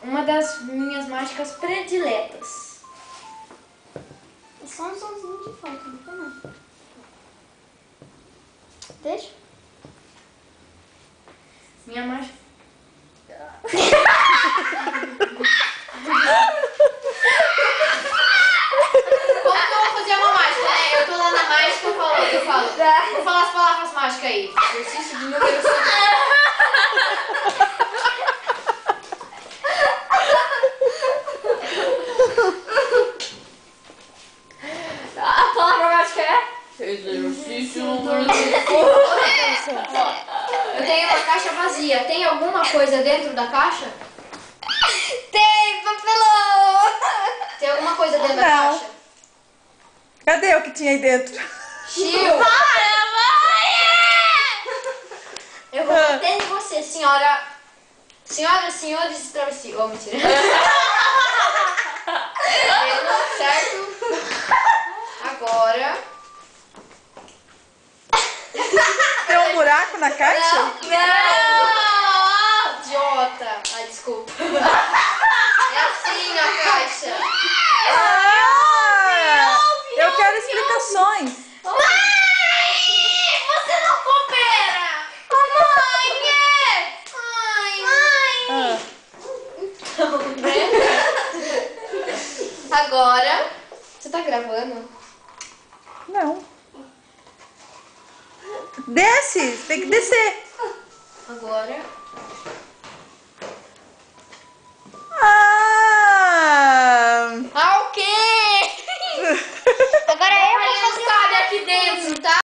uma das minhas mágicas prediletas. É só um somzinho de foto, não tem nada. Deixa. Minha mágica... Como que eu vou fazer uma mágica, né? Eu tô lá na mágica, eu falo. Vou falar as palavras mágicas aí. Exercício de número 5. A palavra mágica é? Exercício número 5. Eu tenho uma caixa vazia. Tem alguma coisa dentro da caixa? Tem papelão! Tem alguma coisa dentro da Não. caixa? Cadê o que tinha aí dentro? Tio! Para, mãe! Eu vou bater em você, senhora. Senhoras, senhores, travesti. Oh, mentira. Certo? Agora. Tem um buraco na caixa? Não! Idiota! Ai, desculpa. É assim a caixa. Ah, eu quero explicações. Mãe! Você não coopera! Mãe! Ah, Agora. Você tá gravando? não. Desce, tem que descer. Agora. Ah! Ah, o quê? Agora eu vou Mas fazer cabe aqui dentro, tá?